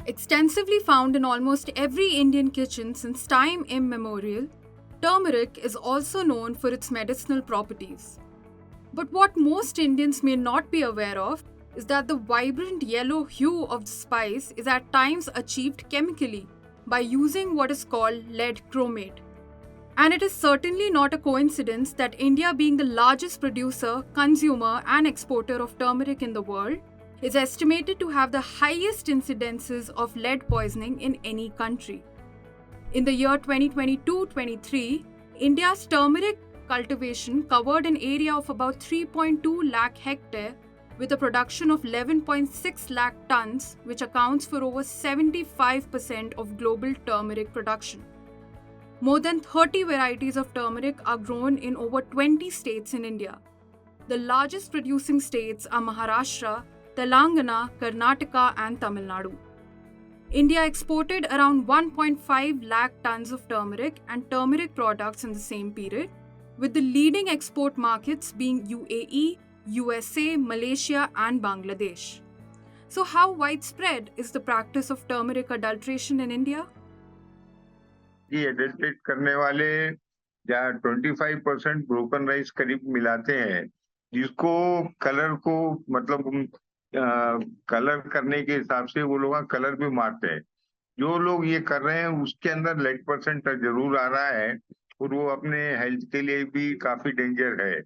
Extensively found in almost every Indian kitchen since time immemorial, turmeric is also known for its medicinal properties. But what most Indians may not be aware of is that the vibrant yellow hue of the spice is at times achieved chemically by using what is called lead chromate. And it is certainly not a coincidence that India, being the largest producer, consumer, and exporter of turmeric in the world, is estimated to have the highest incidences of lead poisoning in any country. In the year 2022-23, India's turmeric cultivation covered an area of about 3.2 lakh hectare with a production of 11.6 lakh tons, which accounts for over 75% of global turmeric production. More than 30 varieties of turmeric are grown in over 20 states in India. The largest producing states are Maharashtra, Telangana, Karnataka, and Tamil Nadu. India exported around 1.5 lakh tons of turmeric and turmeric products in the same period, with the leading export markets being UAE, USA, Malaysia, and Bangladesh. So, how widespread is the practice of turmeric adulteration in India? ये adulterate करने वाले जहाँ 25% broken rice करीब मिलाते हैं, जिसको colour को मतलब कलर करने के हिसाब से वो लोग कलर भी मारते हैं। जो लोग ये कर रहे हैं उसके अंदर लेड परसेंट जरूर आ रहा है और वो अपने हेल्थ के लिए भी काफी डेंजर है।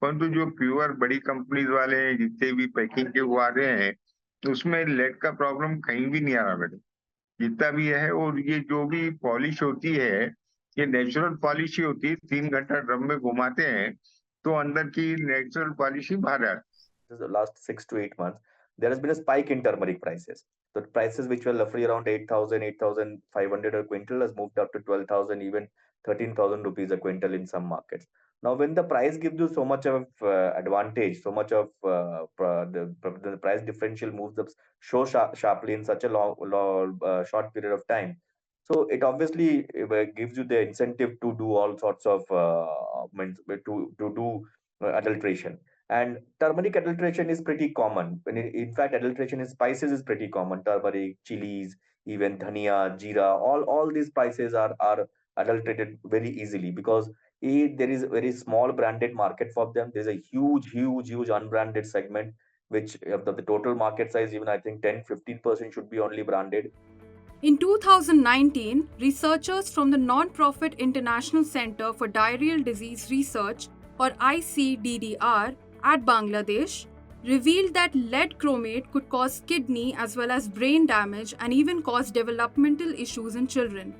परंतु जो प्योर बड़ी कंपनीज वाले हैं, जितने भी पैकिंग के वो आ रहे हैं, उसमें लेड का प्रॉब्लम कहीं भी नहीं आ रहा मैडम, जितना भी है। और ये जो भी पॉलिश होती है, ये नेचुरल पॉलिश ही होती है। 3 घंटा ड्रम में घुमाते हैं तो अंदर की नेचुरल पॉलिश ही बाहर आती है। The last 6 to 8 months, there has been a spike in turmeric prices. The prices which were roughly around 8,000, 8,500 a quintal has moved up to 12,000, even 13,000 rupees a quintal in some markets. Now, when the price gives you so much of advantage, so much of the price differential moves up so sharply in such a short period of time, so it obviously gives you the incentive to do all sorts of to do adulteration. And turmeric adulteration is pretty common. In fact, adulteration in spices is pretty common. Turmeric, chilies, even dhania, jeera, all these spices are adulterated very easily because there is a very small branded market for them. There's a huge unbranded segment, which of the total market size, even I think 10-15% should be only branded. In 2019, researchers from the non-profit International Center for Diarrheal Disease Research, or ICDDR, at Bangladesh revealed that lead chromate could cause kidney as well as brain damage and even cause developmental issues in children.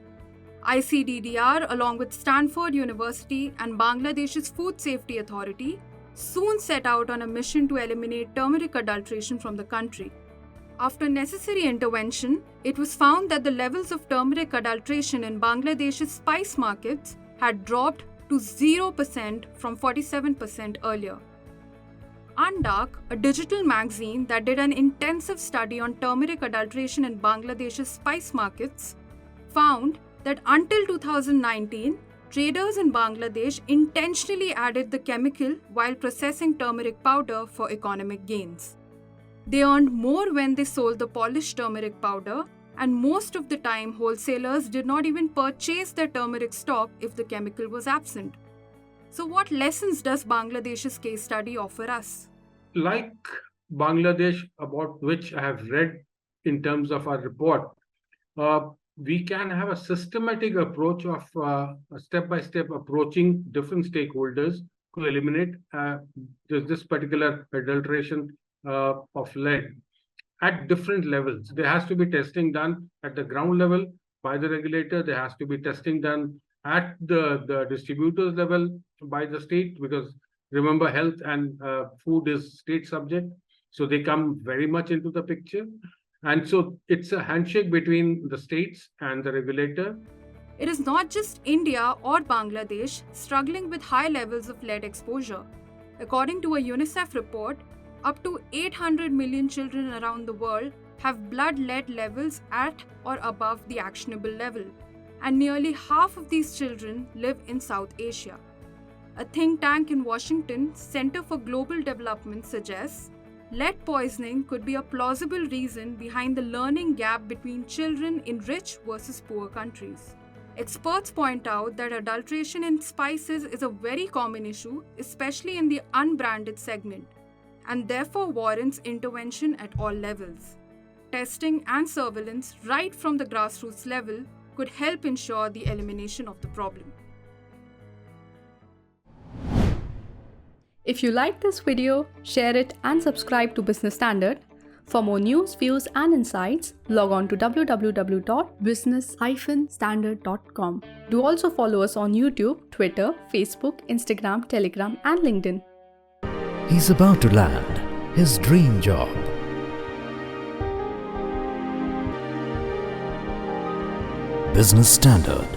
ICDDR, along with Stanford University and Bangladesh's Food Safety Authority, soon set out on a mission to eliminate turmeric adulteration from the country. After necessary intervention, it was found that the levels of turmeric adulteration in Bangladesh's spice markets had dropped to 0% from 47% earlier. Undark, a digital magazine that did an intensive study on turmeric adulteration in Bangladesh's spice markets, found that until 2019, traders in Bangladesh intentionally added the chemical while processing turmeric powder for economic gains. They earned more when they sold the polished turmeric powder, and most of the time wholesalers did not even purchase their turmeric stock if the chemical was absent. So what lessons does Bangladesh's case study offer us? Like Bangladesh, about which I have read in terms of our report, we can have a systematic approach of a step-by-step approaching different stakeholders to eliminate this particular adulteration of lead at different levels. There has to be testing done at the ground level by the regulator. There has to be testing done at the distributors level by the state, because remember, health and food is state subject. So they come very much into the picture. And so it's a handshake between the states and the regulator. It is not just India or Bangladesh struggling with high levels of lead exposure. According to a UNICEF report, up to 800 million children around the world have blood lead levels at or above the actionable level, and nearly half of these children live in South Asia. A think tank in Washington, Center for Global Development, suggests lead poisoning could be a plausible reason behind the learning gap between children in rich versus poor countries. Experts point out that adulteration in spices is a very common issue, especially in the unbranded segment, and therefore warrants intervention at all levels. Testing and surveillance right from the grassroots level could help ensure the elimination of the problem. If you like this video, share it and subscribe to Business Standard. For more news, views and insights, log on to www.business-standard.com. Do also follow us on YouTube, Twitter, Facebook, Instagram, Telegram and LinkedIn. He's about to land his dream job. Business Standard.